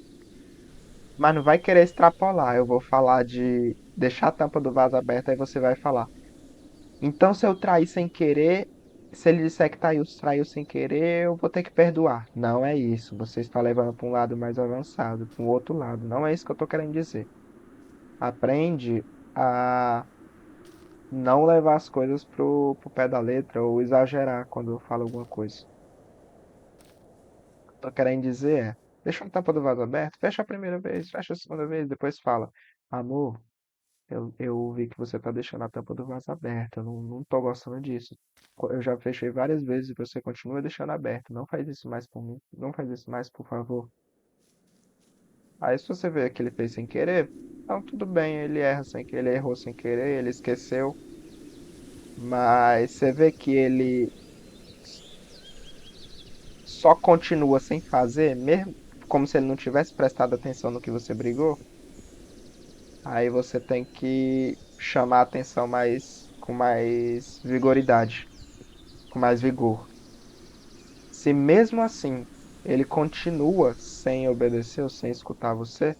Mas não vai querer extrapolar. Eu vou falar de deixar a tampa do vaso aberta, aí você vai falar. Então, se eu trair sem querer, se ele disser que traiu sem querer, eu vou ter que perdoar. Não é isso. Você está levando para um lado mais avançado, para um outro lado. Não é isso que eu estou querendo dizer. Aprende a não levar as coisas pro pé da letra ou exagerar quando eu falo alguma coisa. O que eu tô querendo dizer é, deixa a tampa do vaso aberto, fecha a primeira vez, fecha a segunda vez, depois fala, amor, eu vi que você tá deixando a tampa do vaso aberta, eu não tô gostando disso. Eu já fechei várias vezes e você continua deixando aberto. Não faz isso mais por mim, não faz isso mais, por favor. Aí se você vê que ele fez sem querer, então tudo bem, ele erra sem querer, ele errou sem querer, ele esqueceu, mas você vê que ele só continua sem fazer, mesmo como se ele não tivesse prestado atenção no que você brigou, aí você tem que chamar a atenção com mais vigoridade, com mais vigor. Se mesmo assim ele continua sem obedecer ou sem escutar você,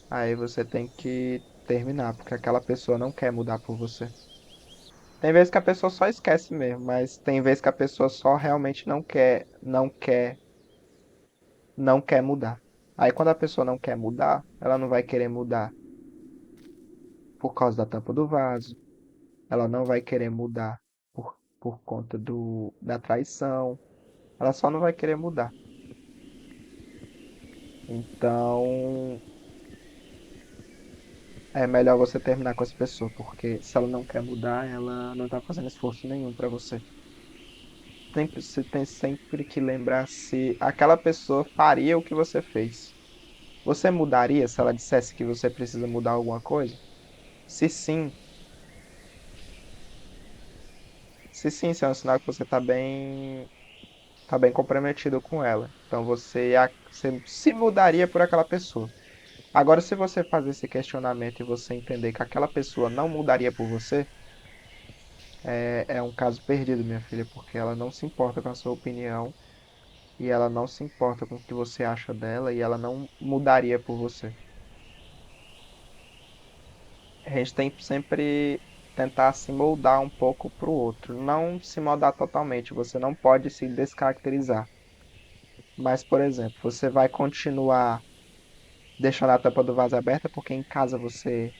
aí você tem que terminar, porque aquela pessoa não quer mudar por você. Tem vezes que a pessoa só esquece mesmo, mas tem vezes que a pessoa só realmente não quer mudar. Aí quando a pessoa não quer mudar, ela não vai querer mudar por causa da tampa do vaso, ela não vai querer mudar por conta da traição, ela só não vai querer mudar. Então, é melhor você terminar com essa pessoa, porque se ela não quer mudar, ela não tá fazendo esforço nenhum pra você. Você tem sempre que lembrar se aquela pessoa faria o que você fez. Você mudaria se ela dissesse que você precisa mudar alguma coisa? Se sim, se sim, isso é um sinal que você tá bem comprometido com ela. Então você se mudaria por aquela pessoa. Agora, se você fazer esse questionamento e você entender que aquela pessoa não mudaria por você, é um caso perdido, minha filha, porque ela não se importa com a sua opinião e ela não se importa com o que você acha dela e ela não mudaria por você. A gente tem que sempre tentar se moldar um pouco para o outro, não se moldar totalmente, você não pode se descaracterizar. Mas, por exemplo, você vai continuar deixando a tampa do vaso aberta porque em casa você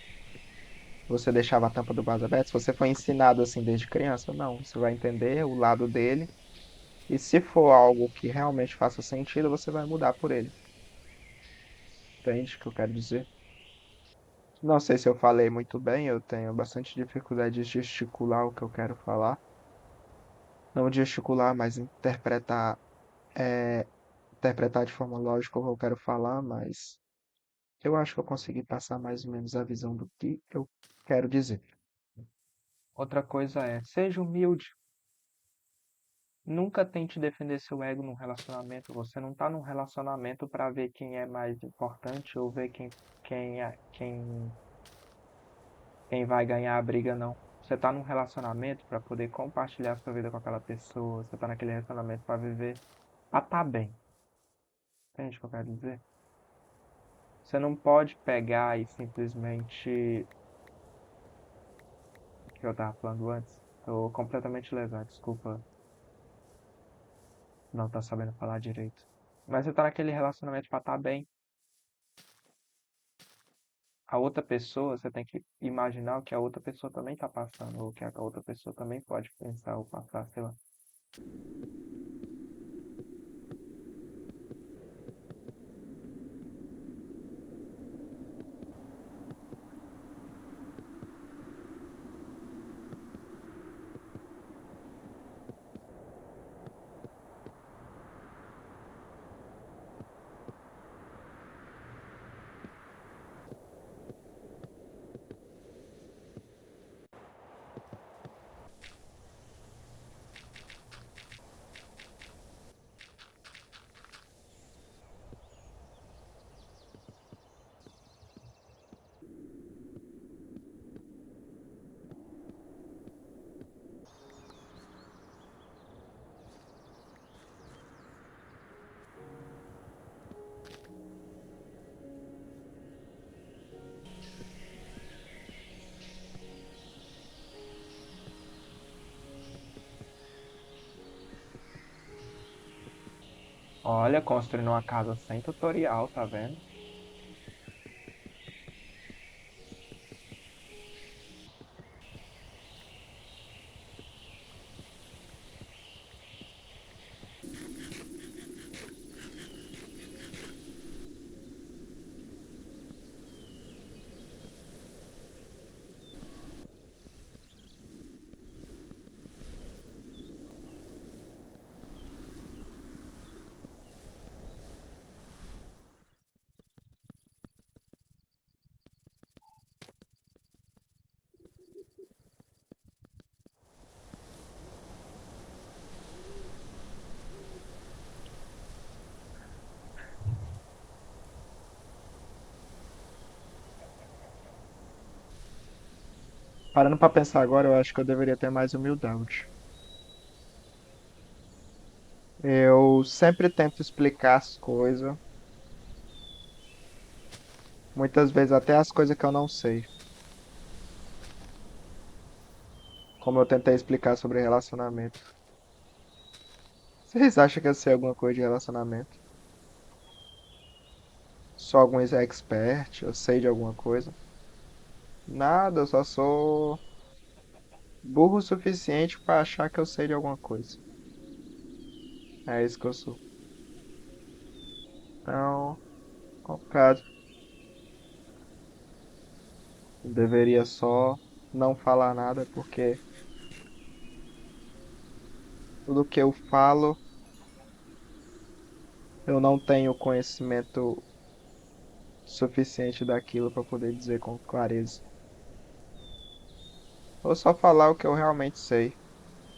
deixava a tampa do vaso aberta? Se você foi ensinado assim desde criança, não. Você vai entender o lado dele e se for algo que realmente faça sentido, você vai mudar por ele. Entende o que eu quero dizer? Não sei se eu falei muito bem, eu tenho bastante dificuldade de gesticular o que eu quero falar. Não gesticular, mas é, interpretar de forma lógica o que eu quero falar, mas eu acho que eu consegui passar mais ou menos a visão do que eu quero dizer. Outra coisa é, seja humilde. Nunca tente defender seu ego num relacionamento. Você não tá num relacionamento para ver quem é mais importante ou ver quem vai ganhar a briga, não. Você tá num relacionamento para poder compartilhar sua vida com aquela pessoa. Você tá naquele relacionamento para viver, pra tá bem. Entende o que eu quero dizer? Você não pode pegar e simplesmente. O que eu tava falando antes? Tô completamente lesado, desculpa não tá sabendo falar direito. Mas você tá naquele relacionamento pra tá bem. A outra pessoa, você tem que imaginar o que a outra pessoa também tá passando, ou o que a outra pessoa também pode pensar ou passar, sei lá. Olha, construindo uma casa sem tutorial, tá vendo? Parando pra pensar agora, eu acho que eu deveria ter mais humildade. Eu sempre tento explicar as coisas, muitas vezes até as coisas que eu não sei. Como eu tentei explicar sobre relacionamento. Vocês acham que eu sei alguma coisa de relacionamento? Sou algum expert? Eu sei de alguma coisa? Nada, eu só sou burro o suficiente pra achar que eu sei de alguma coisa. É isso que eu sou. Então, complicado. Eu deveria só não falar nada, porque tudo que eu falo, eu não tenho conhecimento suficiente daquilo para poder dizer com clareza. Ou só falar o que eu realmente sei,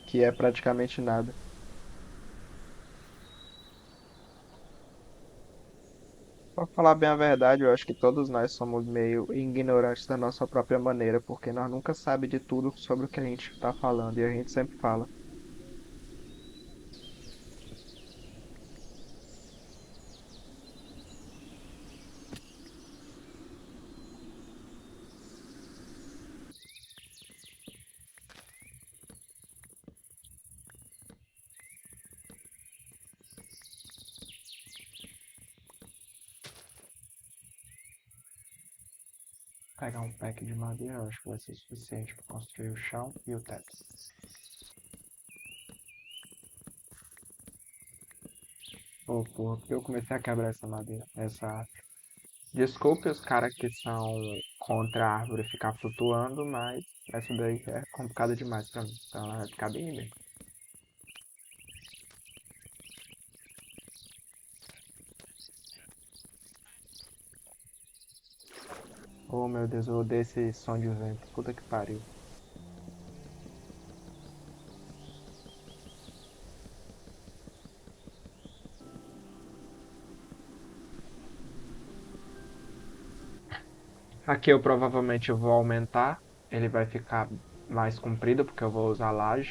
que é praticamente nada. Pra falar bem a verdade, eu acho que todos nós somos meio ignorantes da nossa própria maneira, porque nós nunca sabemos de tudo sobre o que a gente está falando e a gente sempre fala. Pegar um pack de madeira, eu acho que vai ser suficiente para construir o chão e o teto. Pô, porra, porque eu comecei a quebrar essa madeira, essa árvore. Desculpe os caras que são contra a árvore ficar flutuando, mas essa daí é complicada demais pra mim. Então ela vai ficar bem mesmo. Oh meu Deus, eu odeio esse som de vento. Puta que pariu. Aqui eu provavelmente vou aumentar. Ele vai ficar mais comprido porque eu vou usar laje.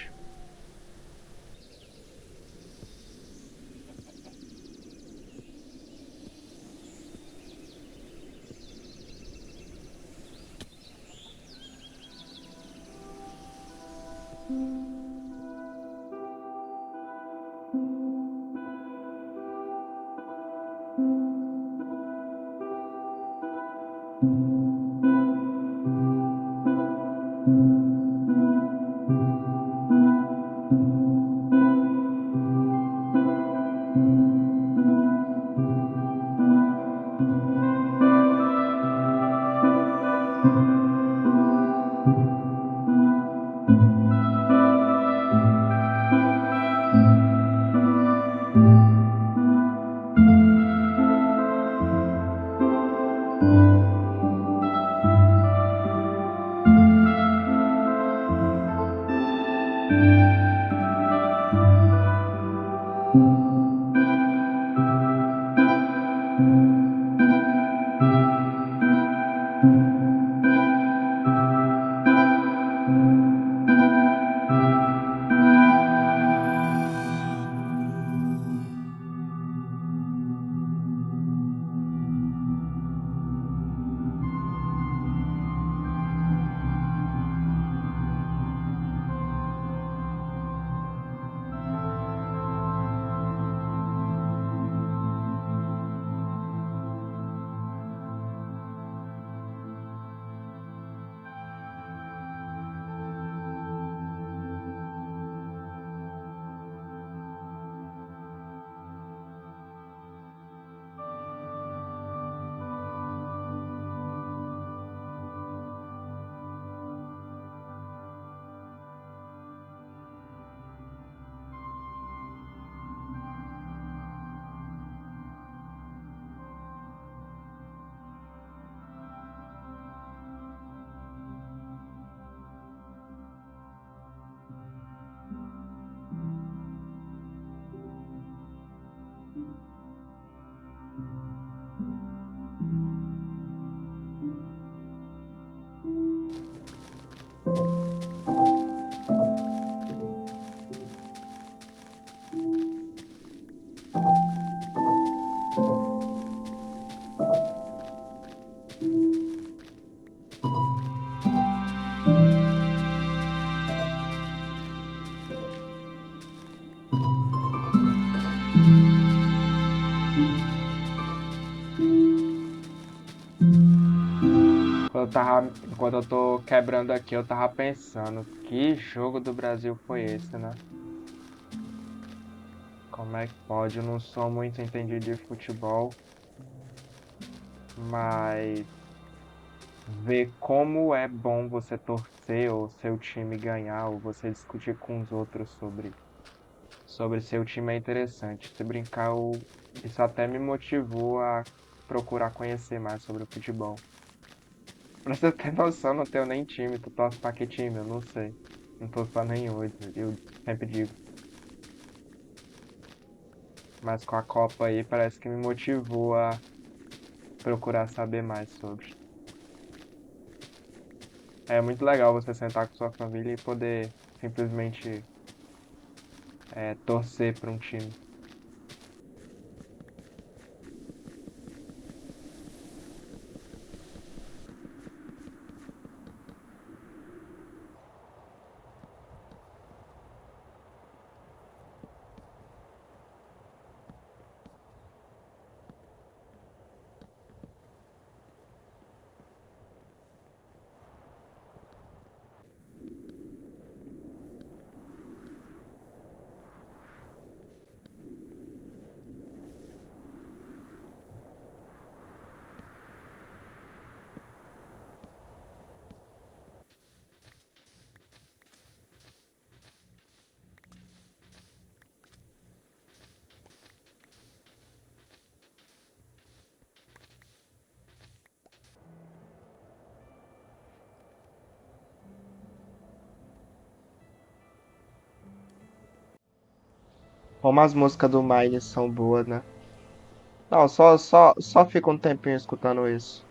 enquanto eu tô quebrando aqui, eu tava pensando, que jogo do Brasil foi esse, né? Como é que pode? Eu não sou muito entendido de futebol, mas ver como é bom você torcer ou seu time ganhar, ou você discutir com os outros sobre seu time é interessante. Se brincar, isso até me motivou a procurar conhecer mais sobre o futebol. Pra você ter noção, não tenho nem time. Tu torce pra que time? Eu não sei. Não torço pra nenhum, eu sempre digo. Mas com a Copa aí parece que me motivou a procurar saber mais sobre. É muito legal você sentar com sua família e poder simplesmente torcer para um time. Como as músicas do Mine são boas, né? Não, só fica um tempinho escutando isso.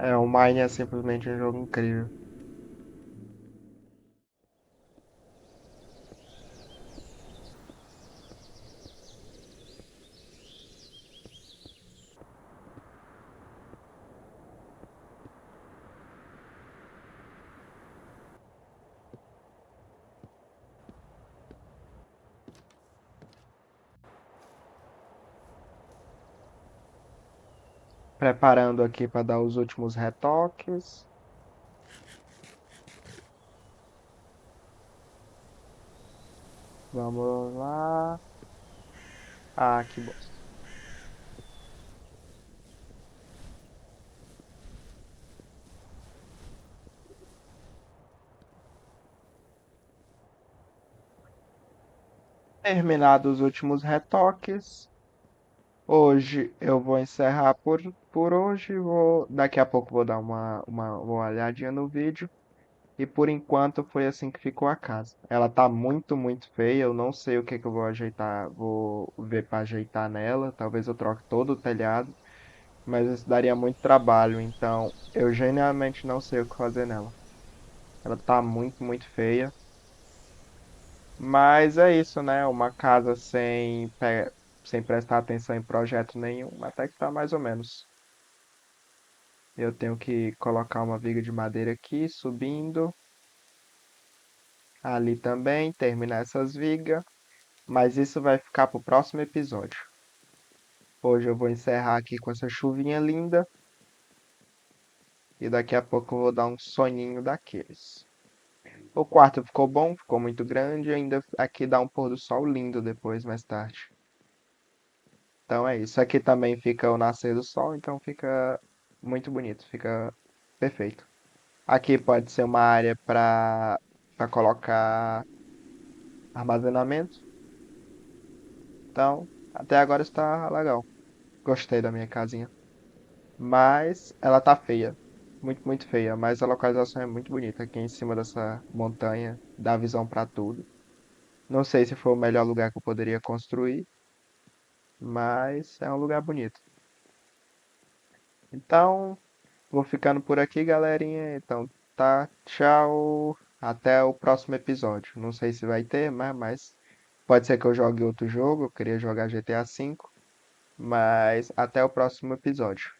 É, o Mine é simplesmente um jogo incrível. Preparando aqui para dar os últimos retoques. Vamos lá. Ah, que bom. Terminados os últimos retoques. Hoje eu vou encerrar por hoje. Daqui a pouco vou dar uma olhadinha no vídeo. E por enquanto foi assim que ficou a casa. Ela tá muito feia. Eu não sei o que que eu vou ajeitar. Vou ver para ajeitar nela. Talvez eu troque todo o telhado. Mas isso daria muito trabalho. Então eu genuinamente não sei o que fazer nela. Ela tá muito feia. Mas é isso, né? Uma casa sem prestar atenção em projeto nenhum, até que tá mais ou menos. Eu tenho que colocar uma viga de madeira aqui, subindo. Ali também, terminar essas vigas. Mas isso vai ficar pro próximo episódio. Hoje eu vou encerrar aqui com essa chuvinha linda. E daqui a pouco eu vou dar um soninho daqueles. O quarto ficou bom, ficou muito grande. E ainda aqui dá um pôr do sol lindo depois, mais tarde. Então é isso. Aqui também fica o nascer do sol, então fica muito bonito, fica perfeito. Aqui pode ser uma área para colocar armazenamento. Então, até agora está legal. Gostei da minha casinha. Mas ela tá feia. Muito, muito feia. Mas a localização é muito bonita. Aqui em cima dessa montanha, dá visão para tudo. Não sei se foi o melhor lugar que eu poderia construir, mas é um lugar bonito. Então, vou ficando por aqui, galerinha. Então, tá, tchau. Até o próximo episódio. Não sei se vai ter, mas pode ser que eu jogue outro jogo. Eu queria jogar GTA V, mas até o próximo episódio.